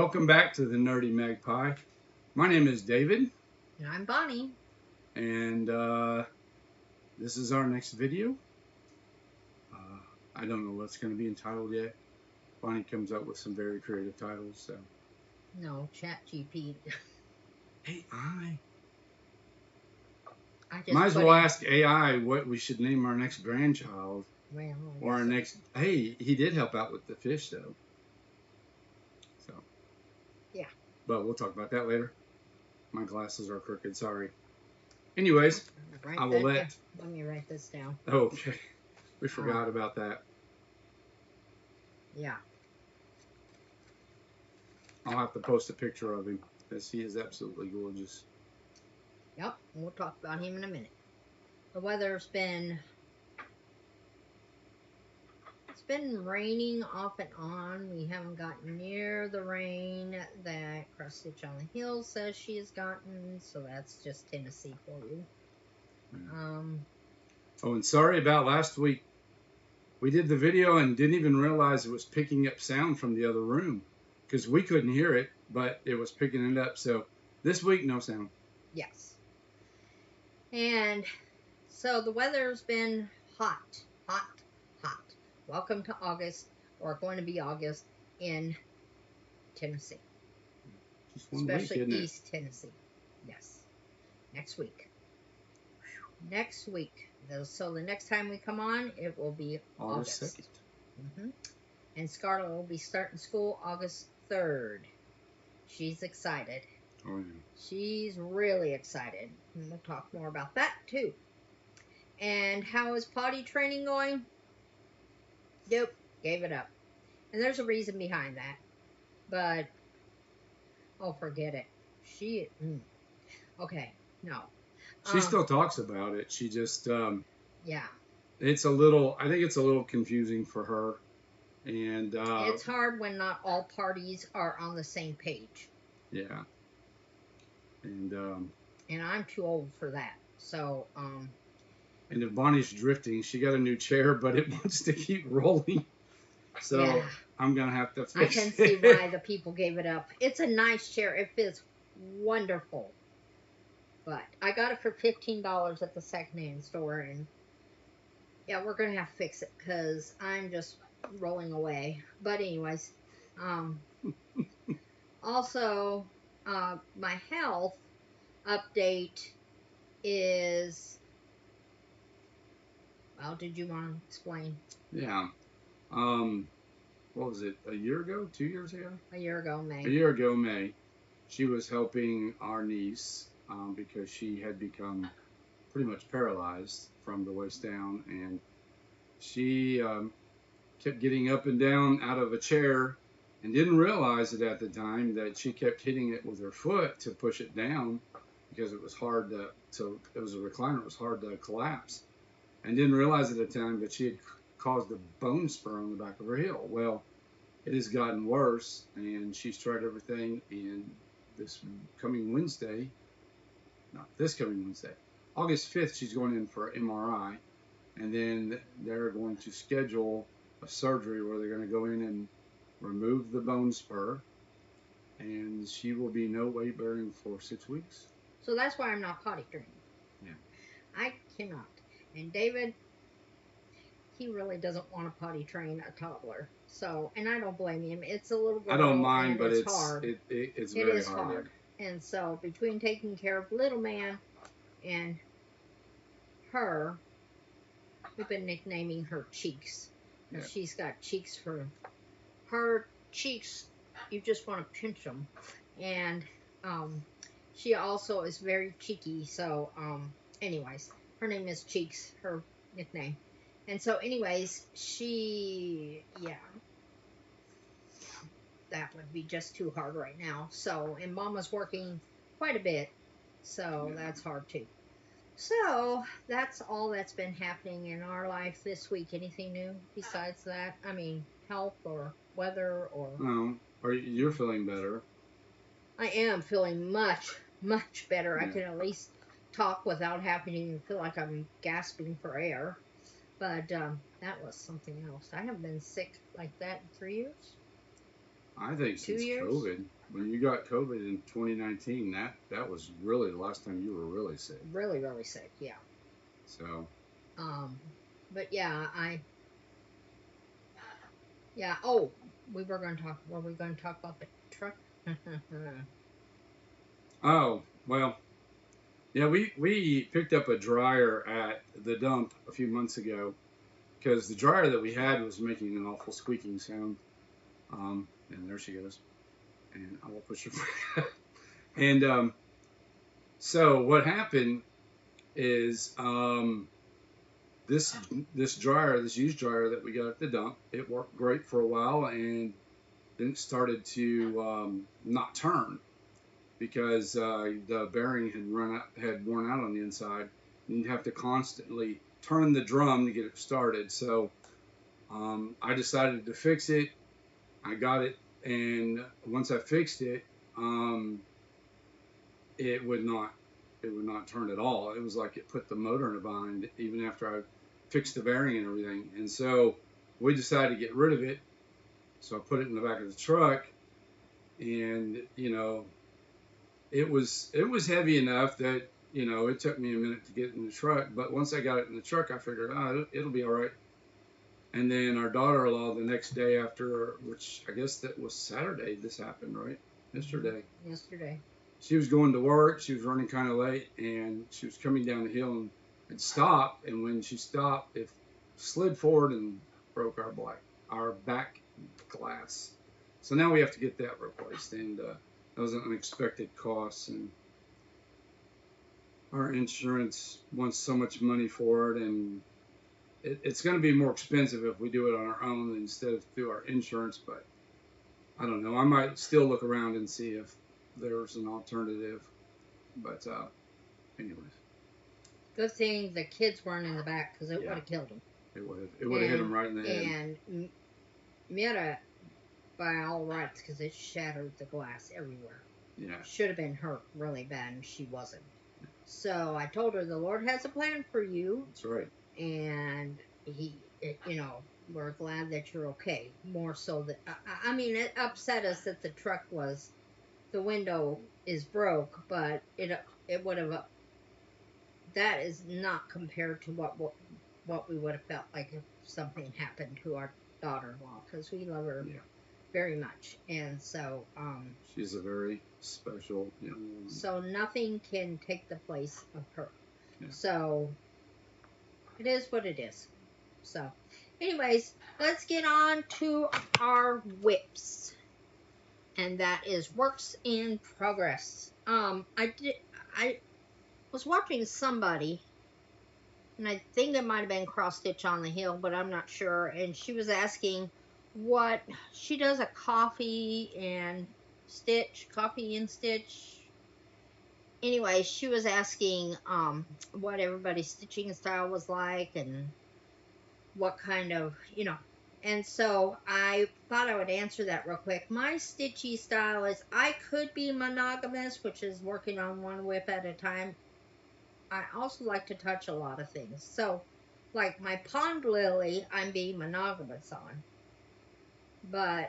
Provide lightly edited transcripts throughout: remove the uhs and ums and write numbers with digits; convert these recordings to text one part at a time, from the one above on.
Welcome back to the Nerdy Magpie. My name is David. And I'm Bonnie. And this is our next video. I don't know what it's going to be entitled yet. Bonnie comes up with some very creative titles. So. No, ChatGPT. AI. Might as well ask AI what we should name our next grandchild. Well, or our next. Hey, he did help out with the fish, though. So. Yeah. But we'll talk about that later. My glasses are crooked. Sorry. Anyways, I will let me write this down. Okay. We forgot about that. Yeah. I'll have to post a picture of him because he is absolutely gorgeous. Yep. We'll talk about him in a minute. The weather's been... It's been raining off and on. We haven't gotten near the rain that Cross Stitch on the Hill says she has gotten. So that's just Tennessee for you. Oh, and sorry about last week. We did the video and didn't even realize it was picking up sound from the other room because we couldn't hear it, but it was picking it up. So this week, no sound. Yes. And so the weather's been hot, hot, hot. Welcome to August, or going to be August in Tennessee. Especially East Tennessee. Yes. Next week. Next week. So the next time we come on, it will be August 2nd. And Scarlett will be starting school August 3rd. She's excited. Oh, yeah. She's really excited. And we'll talk more about that, too. And how is potty training going? Nope. Gave it up. And there's a reason behind that. But, oh, forget it. Okay, no. She still talks about it. She just, yeah. It's a little, I think it's a little confusing for her. And, it's hard when not all parties are on the same page. Yeah. And I'm too old for that. So, and if Bonnie's drifting, she got a new chair, but it wants to keep rolling. So yeah. I'm going to have to fix it. I can see why the people gave it up. It's a nice chair. It feels wonderful. But I got it for $15 at the secondhand store. And yeah, we're going to have to fix it because I'm just rolling away. But anyways, also, my health update is... Well, did you want to explain? Yeah. What was it? A year ago? 2 years ago? A year ago, May. A year ago, May. She was helping our niece because she had become pretty much paralyzed from the waist down, and she kept getting up and down out of a chair and didn't realize it at the time that she kept hitting it with her foot to push it down because it was hard to, so it was a recliner, it was hard to collapse, and didn't realize at the time that she had caused a bone spur on the back of her heel. Well, it has gotten worse, and she's tried everything, and this coming Wednesday, August 5th, she's going in for an MRI, and then they're going to schedule a surgery where they're going to go in and remove the bone spur, and she will be no weight bearing for 6 weeks. So that's why I'm not potty training. Yeah. I cannot. And David, he really doesn't want to potty train a toddler. So, and I don't blame him. It's a little girl. I don't mind, but it's hard. It's very hard. And so between taking care of little man and her, we've been nicknaming her Cheeks. Yeah. She's got cheeks for her cheeks. You just want to pinch them. And she also is very cheeky. So anyways, her name is Cheeks, her nickname. And so anyways, that would be just too hard right now. So, and Mama's working quite a bit, so that's hard too. So, that's all that's been happening in our life this week. Anything new besides that? I mean, health or weather or... No, or you're feeling better. I am feeling much, much better. Yeah. I can at least talk without having to feel like I'm gasping for air. But that was something else. I haven't been sick like that in 3 years. I think since COVID. when you got COVID in 2019, that was really the last time you were really sick. Really, really sick. Yeah. So Um, but yeah, yeah. Oh, we were going to talk. Were we going to talk about the truck? oh well, yeah, we picked up a dryer at the dump a few months ago because the dryer that we had was making an awful squeaking sound. And there she goes. And I will push her. And so what happened is this dryer, this used dryer that we got at the dump, it worked great for a while, and then it started to not turn because the bearing had worn out on the inside. And you'd have to constantly turn the drum to get it started. So I decided to fix it. I got it, and once I fixed it, um, it would not turn at all. It was like it put the motor in a bind even after I fixed the bearing and everything. And so we decided to get rid of it. So I put it in the back of the truck, and it was heavy enough that it took me a minute to get in the truck. But once I got it in the truck, I figured, it'll be all right. And then our daughter-in-law the next day after, which I guess that was Saturday, this happened, right? Yesterday. Yesterday. She was going to work. She was running kind of late, and she was coming down the hill and had stopped. And when she stopped, it slid forward and broke our back glass. So now we have to get that replaced, and that was an unexpected cost. And our insurance wants so much money for it, and it's going to be more expensive if we do it on our own instead of through our insurance. But I don't know. I might still look around and see if there's an alternative. But anyways, Good thing the kids weren't in the back because it would have killed them. It would have hit them right in the head. And Mira, by all rights, because it shattered the glass everywhere. Yeah. Should have been hurt really bad, and she wasn't. So I told her the Lord has a plan for you. That's right. And we're glad that you're okay. More so that I mean, it upset us that the window is broke, but it would have. That is not compared to what we would have felt like if something happened to our daughter-in-law, because we love her very much, and so she's a very special young woman. So nothing can take the place of her. Yeah. So it is what it is. So, anyways, let's get on to our whips, and that is works in progress. I was watching somebody, and I think it might have been Cross Stitch on the Hill, but I'm not sure. And she was asking what she does a coffee and stitch. Anyway, she was asking what everybody's stitching style was like and what kind of, And so I thought I would answer that real quick. My stitchy style is I could be monogamous, which is working on one whip at a time. I also like to touch a lot of things. So, like my pond lily, I'm being monogamous on.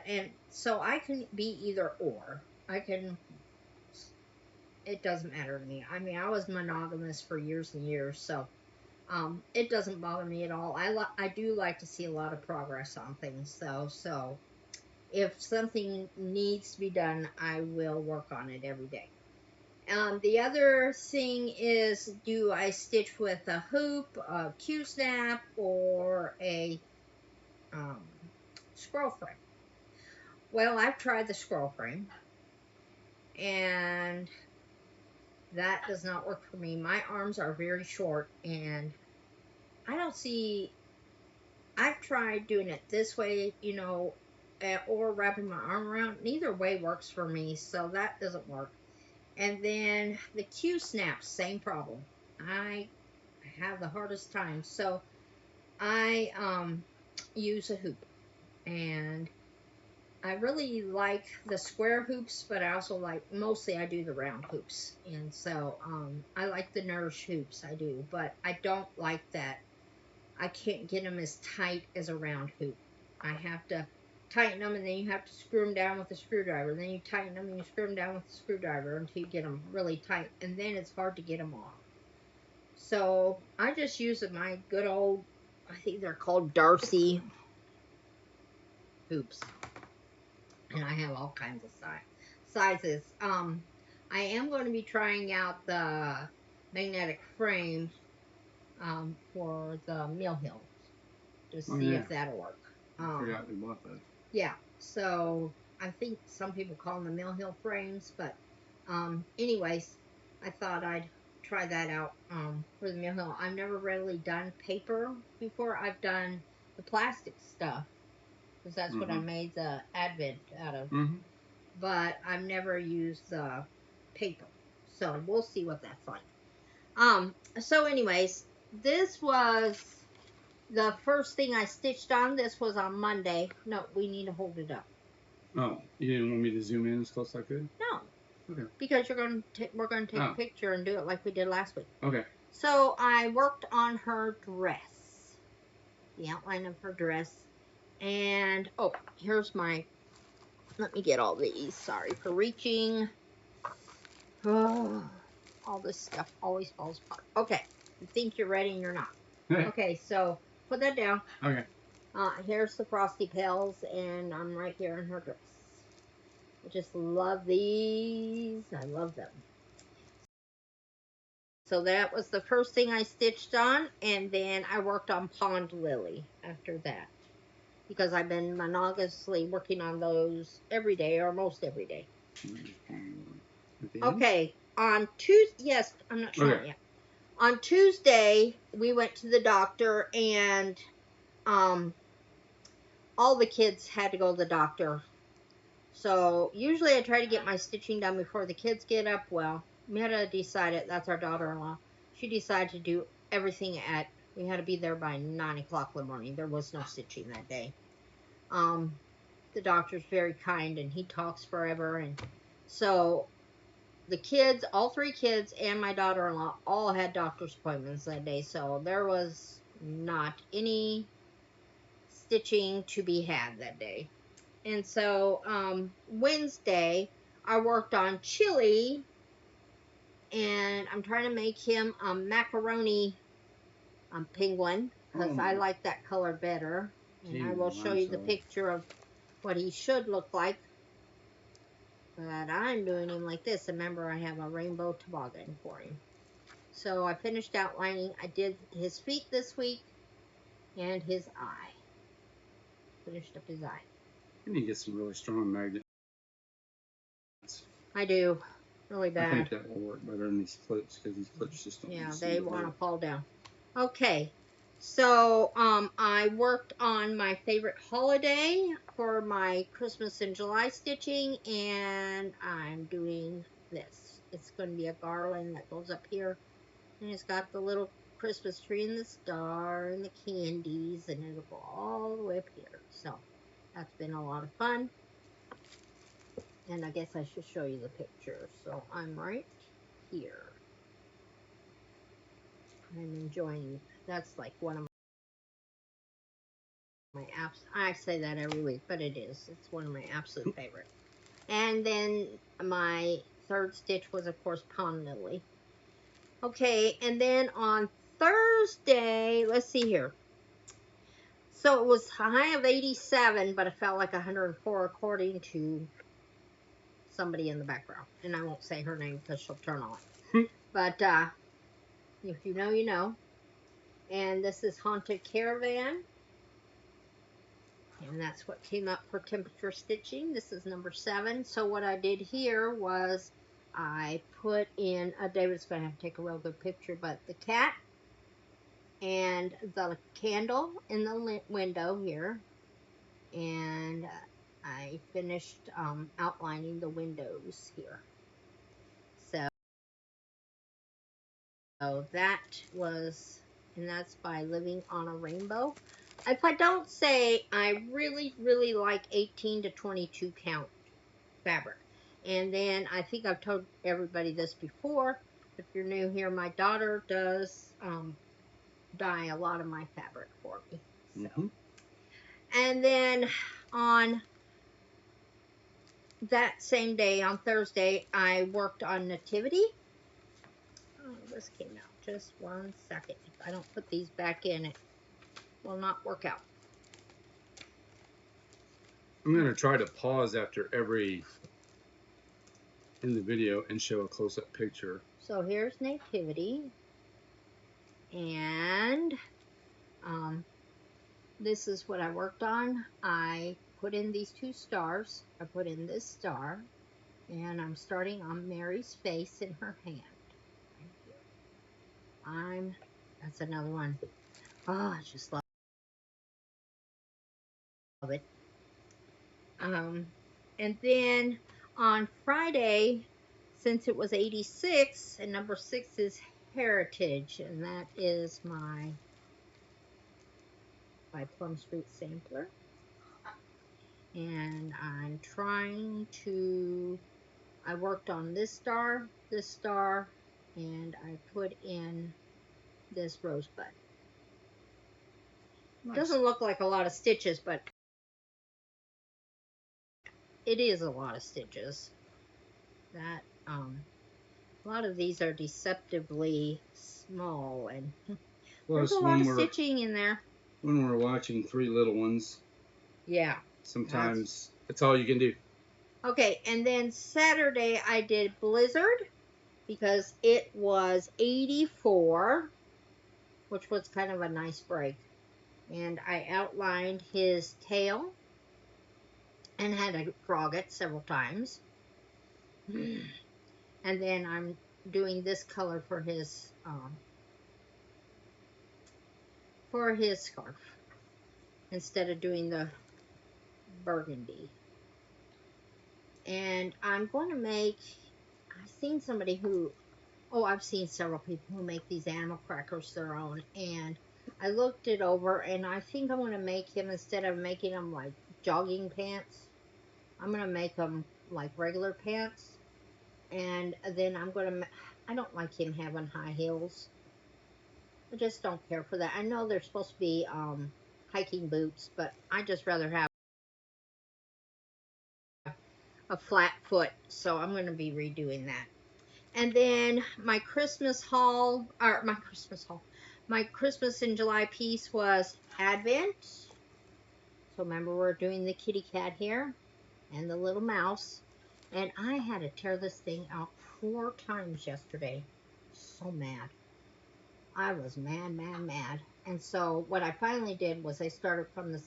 And so I can be either or. It doesn't matter to me. I mean, I was monogamous for years and years, so it doesn't bother me at all. I do like to see a lot of progress on things, so if something needs to be done, I will work on it every day. The other thing is, do I stitch with a hoop, a Q-snap, or a scroll frame? Well, I've tried the scroll frame, and that does not work for me. My arms are very short, and I don't see. I've tried doing it this way, or wrapping my arm around. Neither way works for me, so that doesn't work. And then the Q-snap, same problem. I have the hardest time. So I use a hoop. And I really like the square hoops, but I also mostly I do the round hoops. And so I like the Nourish hoops, I do. But I don't like that. I can't get them as tight as a round hoop. I have to tighten them, and then you have to screw them down with a screwdriver. Then you tighten them and you screw them down with a screwdriver until you get them really tight, and then it's hard to get them off. So I just use my good old, I think they're called Darcy hoops, and I have all kinds of sizes. I am going to be trying out the magnetic frame for the Mill Hills to see if that'll work. I forgot we bought those. Yeah, so I think some people call them the Mill Hill frames, but anyways, I thought I'd try that out for the Mill Hill. I've never really done paper before. I've done the plastic stuff because that's what I made the Advent out of. But I've never used the paper, so we'll see what that's like. So anyways, this was the first thing I stitched on. This was on Monday. No, we need to hold it up. Oh, you didn't want me to zoom in as close as I could? No. Okay. Because we're going to take a picture and do it like we did last week. Okay. So I worked on her dress, the outline of her dress, and oh, here's my. Let me get all these. Sorry for reaching. Oh, all this stuff always falls apart. Okay, you think you're ready and you're not. Okay, so put that down. Okay. Here's the Frosty Pals, and I'm right here in her dress. I just love these. I love them. So that was the first thing I stitched on, and then I worked on Pond Lily after that. Because I've been monogamously working on those every day, or most every day. Okay, on Tuesday, yes, I'm not sure yet. On Tuesday, we went to the doctor, and all the kids had to go to the doctor. So usually I try to get my stitching done before the kids get up. Well, Meta decided, that's our daughter-in-law, she decided to do everything we had to be there by 9 o'clock in the morning. There was no stitching that day. The doctor's very kind, and he talks forever, and so the kids, all three kids, and my daughter-in-law all had doctor's appointments that day, so there was not any stitching to be had that day. And so Wednesday I worked on Chili, and I'm trying to make him a macaroni penguin because I like that color better. And I will show you the picture of what he should look like. But I'm doing him like this. Remember, I have a rainbow toboggan for him. So I finished outlining. I did his feet this week and his eye. Finished up his eye. You need to get some really strong magnets. I do. Really bad. I think that will work better than these clips because these clips just don't. Yeah, they want to fall down. Okay. So, I worked on my favorite holiday for my Christmas in July stitching, and I'm doing this. It's going to be a garland that goes up here, and it's got the little Christmas tree and the star and the candies, and it'll go all the way up here. So, that's been a lot of fun, and I guess I should show you the picture. So, I'm right here. I'm enjoying, that's like one of my apps. I say that every week, but it is. It's one of my absolute favorite. And then my third stitch was, of course, Pond Lily. Okay, and then on Thursday, let's see here. So it was a high of 87, but it felt like 104 according to somebody in the background. And I won't say her name because she'll turn on. But if you know, you know. And this is Haunted Caravan. And that's what came up for temperature stitching. This is number 7. So what I did here was I put in, David's going to have to take a real good picture, but the cat and the candle in the window here. And I finished outlining the windows here. So that was, and that's by Living on a Rainbow. If I don't say, I really, really like 18 to 22 count fabric. And then I think I've told everybody this before. If you're new here, my daughter does dye a lot of my fabric for me. So. And then on that same day, on Thursday, I worked on Nativity. Oh, this came out. Just 1 second. If I don't put these back in, it will not work out. I'm going to try to pause after every in the video and show a close-up picture. So here's Nativity. And this is what I worked on. I put in these 2 stars. I put in this star. And I'm starting on Mary's face in her hand. Right here. That's another one. Oh, I just love it. And then on Friday, since it was 86, and number 6 is Heritage, and that is my Plum Street sampler. And I'm trying to, I worked on this star, and I put in this rosebud. Nice. Doesn't look like a lot of stitches, but it is a lot of stitches. That a lot of these are deceptively small, and there's a lot of stitching in there. When we're watching 3 little ones, yeah, sometimes that's all you can do. Okay, and then Saturday I did Blizzard because it was 84, which was kind of a nice break. And I outlined his tail and had to frog it several times. And then I'm doing this color for his scarf instead of doing the burgundy. And I'm going to make, I've seen somebody who, I've seen several people who make these animal crackers their own, and I looked it over, and I think I'm going to make him, instead of making them like jogging pants, I'm going to make them like regular pants. And then I'm going to, I don't like him having high heels. I just don't care for that. I know they're supposed to be hiking boots, but I just rather have a flat foot. So I'm going to be redoing that. And then my Christmas in July piece was Advent. So remember, we're doing the kitty cat here and the little mouse. And I had to tear this thing out 4 times yesterday. So mad. I was mad. And so what I finally did was I started from the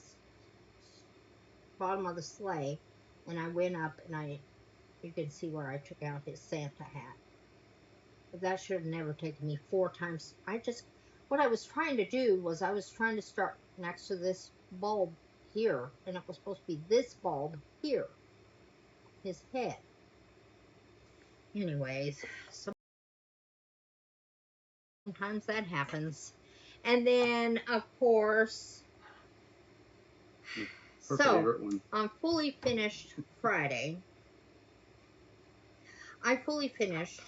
bottom of the sleigh, and I went up, and you can see where I took out his Santa hat. But that should have never taken me 4 times. What I was trying to do was I was trying to start next to this bulb here, and it was supposed to be this bulb here, his head. Anyways, sometimes that happens. And then, of course, on Fully Finished Friday, I fully finished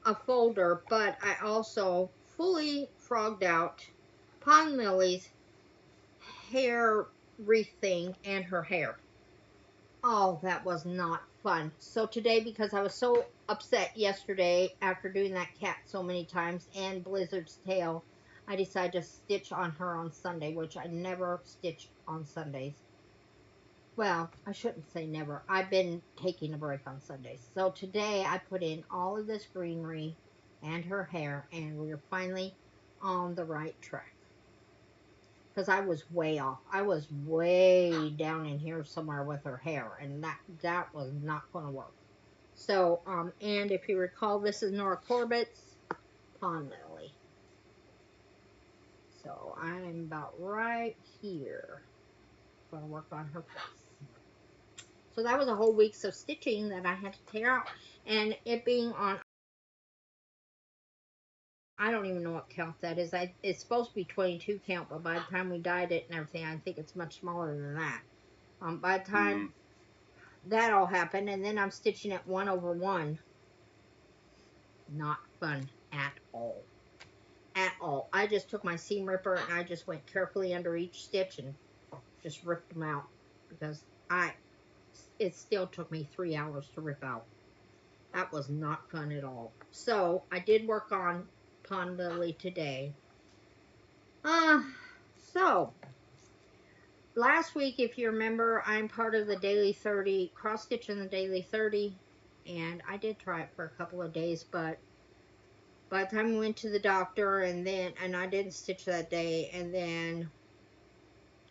a folder, but I also fully frogged out Pond Lily's hair wreath thing and her hair. Oh, that was not fun. So today, because I was so upset yesterday after doing that cat so many times and Blizzard's tail, I decided to stitch on her on Sunday, which I never stitch on Sundays. Well, I shouldn't say never. I've been taking a break on Sundays. So today I put in all of this greenery and her hair, and we're finally on the right track. Because I was way off. I was way down in here somewhere with her hair, and that was not going to work. So, and if you recall, this is Nora Corbett's Pond Lily. So I'm about right here. Going to work on her face. So that was a whole week's of stitching that I had to tear out. And it being on, I don't even know what count that is. It's supposed to be 22 count, but by the time we dyed it and everything, I think it's much smaller than that. By the time that all happened, and then I'm stitching it 1/1. Not fun at all. At all. I just took my seam ripper and I just went carefully under each stitch and just ripped them out because it still took me 3 hours to rip out. That was not fun at all. So I did work on Pond Lily today. So last week, if you remember, I'm part of the Daily 30, cross stitch in the Daily 30, and I did try it for a couple of days, but by the time we went to the doctor and I didn't stitch that day, and then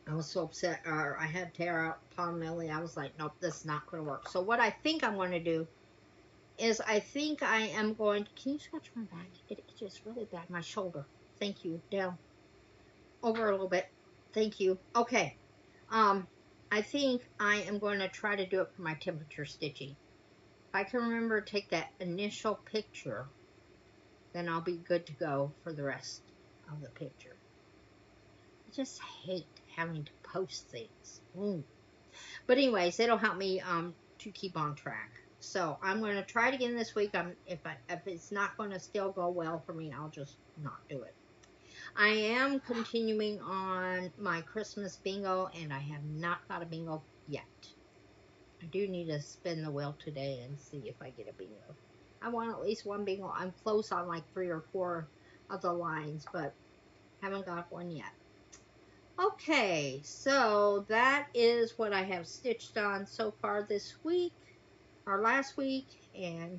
I was so upset, or I had to tear out Pond Lily. I was like, nope, this is not going to work. So what I think I'm going to do is I think I am going to, can you scratch my back? It itches really bad, my shoulder. Thank you. Down. Over a little bit. Thank you. Okay. I think I am going to try to do it for my temperature stitching. If I can remember to take that initial picture, then I'll be good to go for the rest of the picture. I just hate having to post things. But anyways, it'll help me to keep on track. So I'm going to try it again this week. If it's not going to still go well for me, I'll just not do it. I am continuing on my Christmas bingo, and I have not got a bingo yet. I do need to spin the wheel today and see if I get a bingo. I want at least one bingo. I'm close on like 3 or 4 of the lines, but haven't got one yet. Okay, so that is what I have stitched on so far this week, or last week, and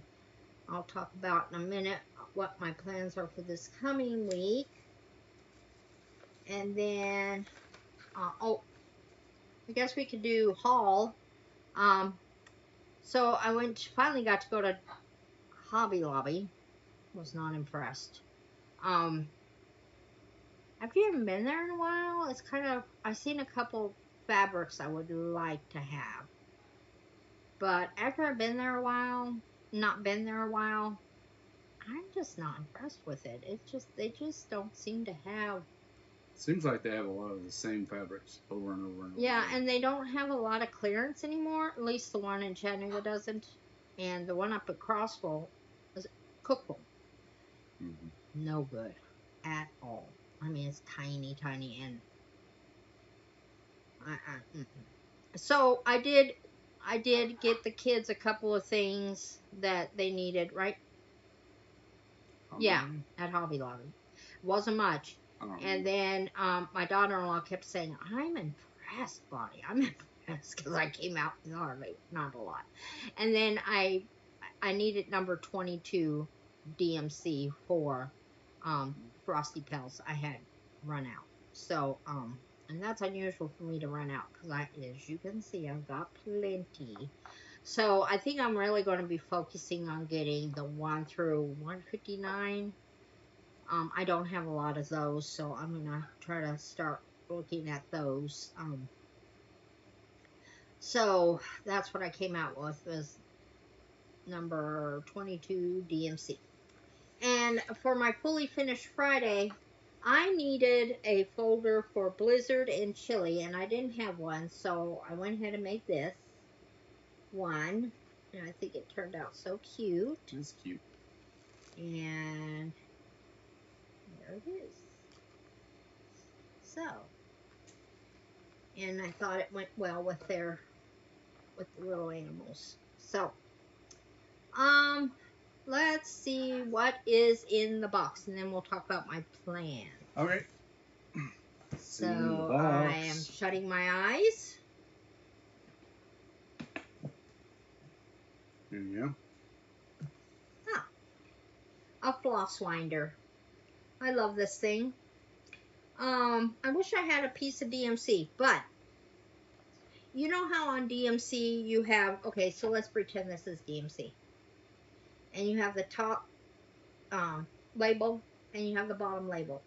I'll talk about in a minute what my plans are for this coming week. And then, I guess we could do haul. So I finally got to go to Hobby Lobby. Was not impressed. Have you ever been there in a while? It's kind of, I've seen a couple fabrics I would like to have. But after I've been there a while, not been there a while, I'm just not impressed with it. They just don't seem to have. Seems like they have a lot of the same fabrics over and over and over. Yeah, and they don't have a lot of clearance anymore. At least the one in Chattanooga doesn't. And the one up at Crossville is Cookville. No good at all. I mean, it's tiny, and so I did get the kids a couple of things that they needed, right? Yeah, at Hobby Lobby. Wasn't much. And then my daughter-in-law kept saying, I'm impressed, Bonnie. I'm impressed, because I came out with hardly, not a lot. And then I needed number 22 DMC for Frosty Pels. I had run out. So, and that's unusual for me to run out, because as you can see, I've got plenty. So I think I'm really going to be focusing on getting the 1 through 159. I don't have a lot of those, so I'm going to try to start looking at those. So that's what I came out with, was number 22 DMC. And for my fully finished Friday, I needed a folder for Blizzard and Chili, and I didn't have one, so I went ahead and made this one. And I think it turned out so cute. It's cute. And there it is. So, and I thought it went well with the little animals. So, let's see what is in the box, and then we'll talk about my plan. Okay. So I am shutting my eyes. There you go. A floss winder. I love this thing. I wish I had a piece of DMC, but you know how on DMC you have, okay, so let's pretend this is DMC. And you have the top label, and you have the bottom label.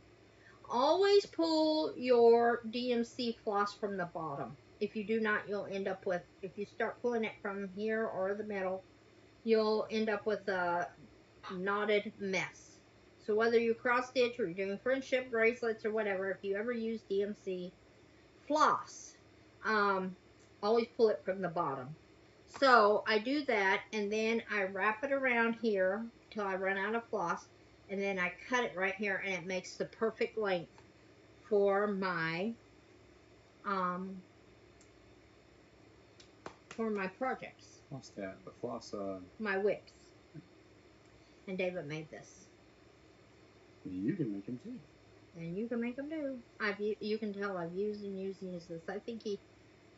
Always pull your DMC floss from the bottom. If you do not, you'll end up with, if you start pulling it from here or the middle, you'll end up with a knotted mess. So whether you cross stitch or you're doing friendship bracelets or whatever, if you ever use DMC floss, always pull it from the bottom. So I do that, and then I wrap it around here till I run out of floss, and then I cut it right here, and it makes the perfect length for my for my projects. Floss tab, the floss. My whips. And David made this. You can make them too. And you can make them too. You can tell I've used this. I think he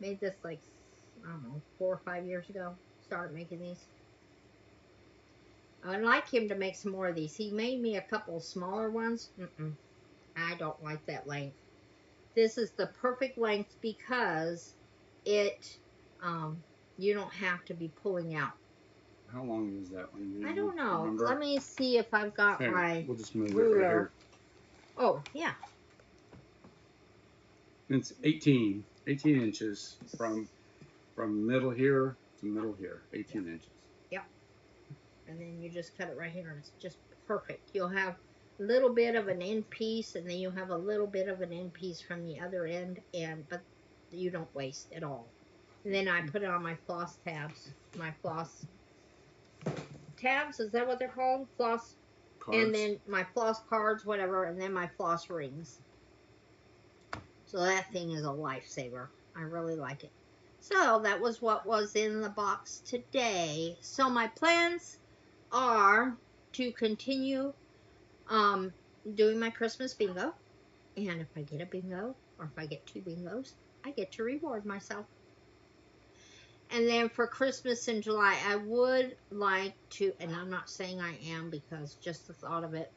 made this like, I don't know, 4 or 5 years ago. Started making these. I'd like him to make some more of these. He made me a couple smaller ones. I don't like that length. This is the perfect length because it, you don't have to be pulling out. How long is that one? I don't know. Remember? Let me see if I've got Here, my we'll just move ruler. it right here. Oh, yeah. It's 18 inches from middle here to middle here. 18 inches. Yep. And then you just cut it right here, and it's just perfect. You'll have a little bit of an end piece, and then you'll have a little bit of an end piece from the other end, but you don't waste at all. And then I put it on my floss tabs. My floss tabs, is that what they're called? Floss cards. And then my floss cards, whatever, and then my floss rings. So that thing is a lifesaver. I really like it. So that was what was in the box today. So my plans are to continue doing my Christmas bingo. And if I get a bingo, or if I get 2 bingos, I get to reward myself. And then for Christmas in July, I would like to, and I'm not saying I am because just the thought of it,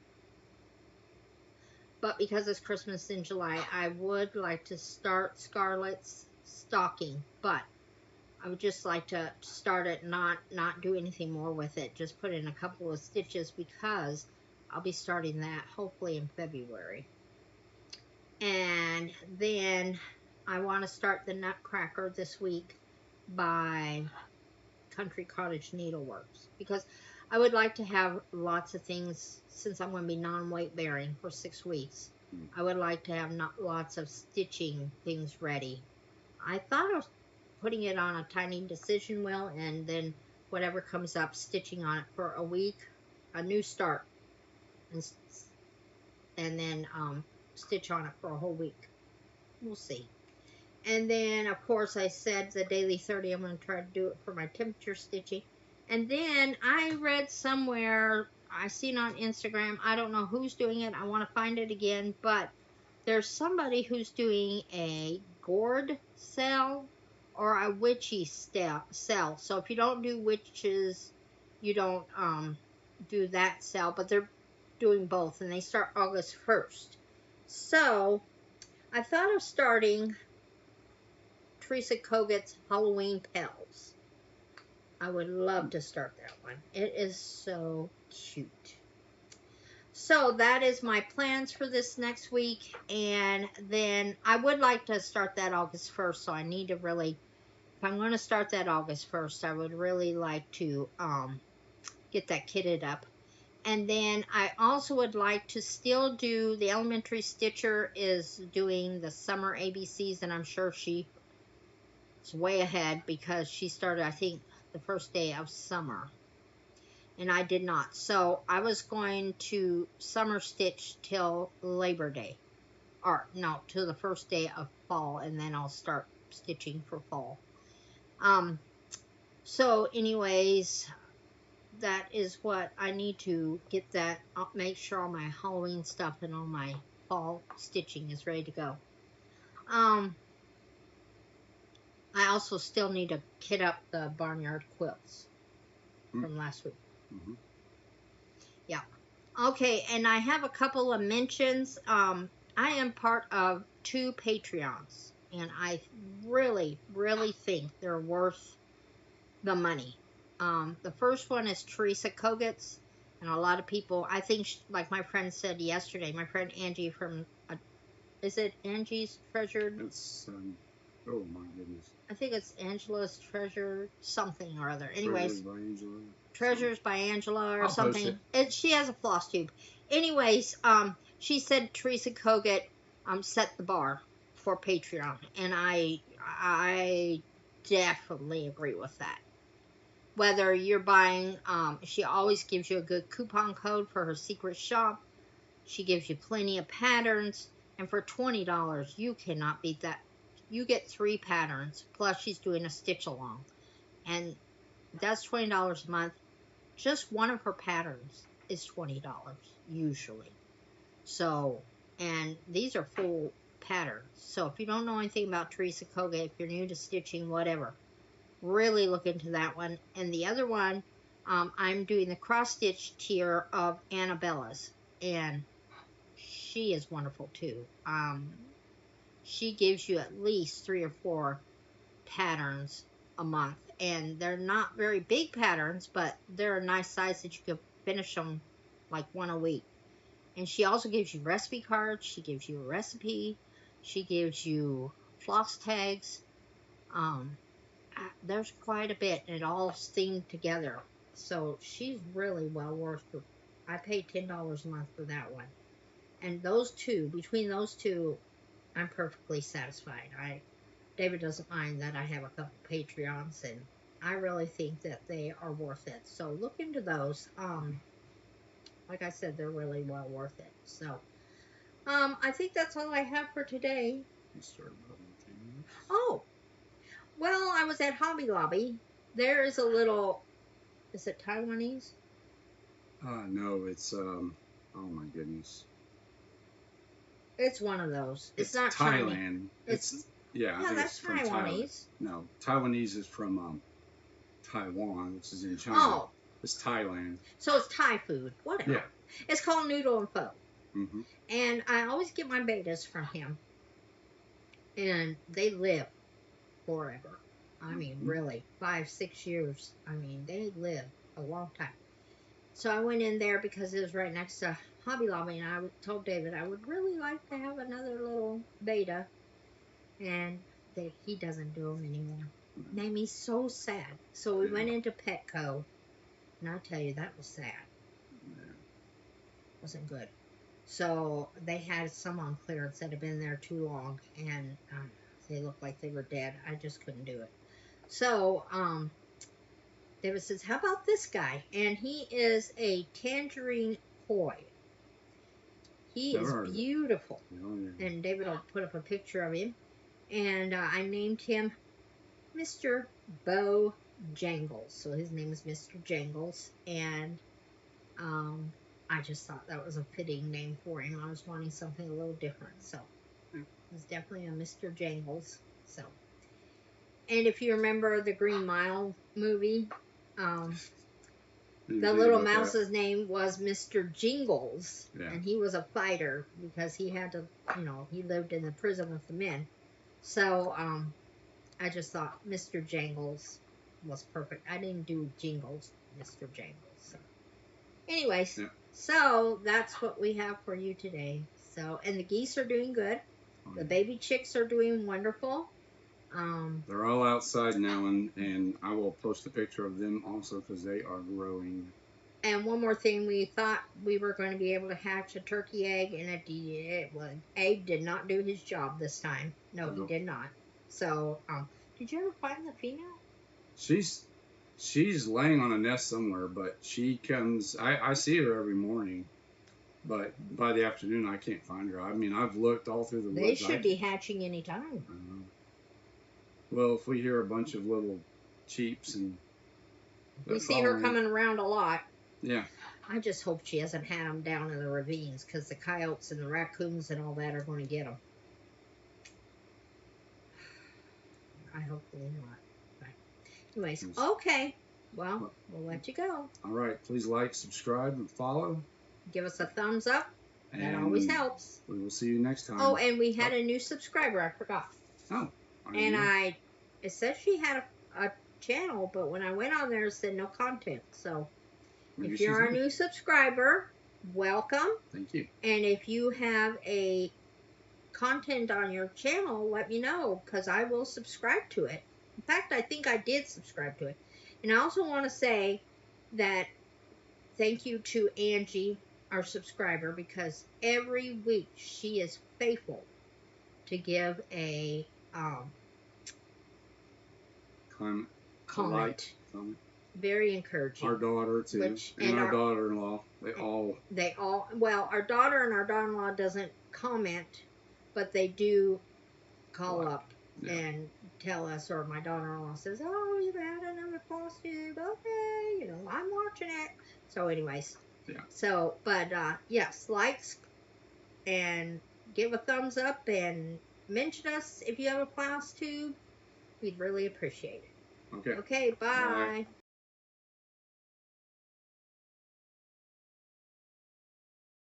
but because it's Christmas in July, I would like to start Scarlett's stocking. But I would just like to start it, not do anything more with it. Just put in a couple of stitches because I'll be starting that hopefully in February. And then I want to start the Nutcracker this week by Country Cottage Needleworks, because I would like to have lots of things, since I'm going to be non-weight bearing for 6 weeks. I would like to have lots of stitching things ready. I thought of putting it on a tiny decision wheel, and then whatever comes up, stitching on it for a week, a new start, and then stitch on it for a whole week. We'll see. And then, of course, I said the daily 30, I'm going to try to do it for my temperature stitching. And then I read somewhere, I seen on Instagram, I don't know who's doing it, I want to find it again, but there's somebody who's doing a gourd sale or a witchy sale. So if you don't do witches, you don't do that sale, but they're doing both, and they start August 1st. So I thought of starting Teresa Koget's Halloween Pals. I would love to start that one. It is so cute. So that is my plans for this next week. And then I would like to start that August 1st. So I need to really, if I'm going to start that August 1st, I would really like to get that kitted up. And then I also would like to still do, the elementary stitcher is doing the summer ABCs, and I'm sure she's way ahead because she started, I think, the first day of summer. And I did not. So I was going to summer stitch till Labor Day. Or, no, till the first day of fall, and then I'll start stitching for fall. So anyways, that is what I need to get that, I'll make sure all my Halloween stuff and all my fall stitching is ready to go. I also still need to kit up the barnyard quilts from last week. Yeah. Okay, and I have a couple of mentions. I am part of 2 Patreons, and I really, really think they're worth the money. The first one is Teresa Koget's, and a lot of people, I think, like my friend said yesterday, my friend Angie from, is it Angie's Treasured? It's, oh my goodness. I think it's Angela's Treasure something or other. Anyways, Treasures by Angela. Treasures by Angela or I'll something. Post She has a Flosstube. Anyways, she said Teresa Koget set the bar for Patreon, and I definitely agree with that. Whether you're buying, she always gives you a good coupon code for her secret shop. She gives you plenty of patterns, and for $20, you cannot beat that. You get 3 patterns, plus she's doing a stitch along. and that's $20 a month. Just one of her patterns is $20 usually. So, and these are full patterns. So if you don't know anything about Teresa Koga, if you're new to stitching, whatever, really look into that one. And the other one, I'm doing the cross stitch tier of Annabella's, and she is wonderful too. She gives you at least 3 or 4 patterns a month, and they're not very big patterns, but they're a nice size that you could finish them like one a week. And she also gives you recipe cards. She gives you a recipe. She gives you floss tags. There's quite a bit, and it all themed together. So she's really well worth it. I paid $10 a month for that one. And those two, between those two, I'm perfectly satisfied. David doesn't mind that I have a couple Patreons, and I really think that they are worth it. So look into those. Like I said, they're really well worth it. So, I think that's all I have for today. Oh, well, I was at Hobby Lobby. There is a little, is it Taiwanese? No, it's, oh my goodness. It's one of those. It's not Thailand. Chinese. Yeah, I think that's it's from Taiwanese. Thailand. No, Taiwanese is from Taiwan, which is in China. Oh. It's Thailand. So it's Thai food. Whatever. Yeah. It's called Noodle and Pho. Mm-hmm. And I always get my betas from him. And they live forever. I mean, really. 5-6 years. I mean, they live a long time. So I went in there because it was right next to Hobby Lobby, and I told David I would really like to have another little beta. And he doesn't do them anymore. Made me so sad. So we went into Petco, and I'll tell you, that was sad. Wasn't good. So they had some on clearance that had been there too long, and they looked like they were dead. I just couldn't do it. So David says, how about this guy? And he is a tangerine koi. He is beautiful. Oh, yeah. And David will put up a picture of him. And I named him Mr. Bo Jangles. So his name is Mr. Jangles. And I just thought that was a fitting name for him. I was wanting something a little different. So he's definitely a Mr. Jangles. So, and if you remember the Green Mile movie, the little mouse's name was Mr. Jingles. Yeah. And he was a fighter because he had to, he lived in the prison with the men. So, I just thought Mr. Jangles was perfect. I didn't do Jingles, Mr. Jangles. So. Anyways, yeah. So that's what we have for you today. So, and the geese are doing good. The baby chicks are doing wonderful. They're all outside now, and I will post a picture of them also because they are growing. And one more thing, we thought we were going to be able to hatch a turkey egg, and Abe did not do his job this time. No, he did not. So, did you ever find the female? She's laying on a nest somewhere, but she comes. I see her every morning, but by the afternoon I can't find her. I mean, I've looked all through the woods. They should be hatching any time. Well, if we hear a bunch of little cheeps and we see her coming around a lot. Yeah. I just hope she hasn't had them down in the ravines because the coyotes and the raccoons and all that are going to get them. I hopefully not. Right. Anyways, okay. Well, we'll let you go. All right. Please like, subscribe, and follow. Give us a thumbs up. That always helps. We will see you next time. Oh, and we had a new subscriber. I forgot. Oh. And it said she had a channel, but when I went on there, it said no content. So, if you're a new subscriber, welcome. Thank you. And if you have a content on your channel, let me know, because I will subscribe to it. In fact, I think I did subscribe to it. And I also want to say that thank you to Angie, our subscriber, because every week she is faithful to give a comment. Very encouraging. Our daughter too, and our daughter-in-law. Well, our daughter and our daughter-in-law doesn't comment, but they do call up and tell us, or my daughter-in-law says, "Oh, you've had another Flosstube. Okay, you know, I'm watching it." So, anyways, Yeah. So, but yes, likes and give a thumbs up and mention us if you have a Flosstube. We'd really appreciate it. Okay. Okay, Bye. bye.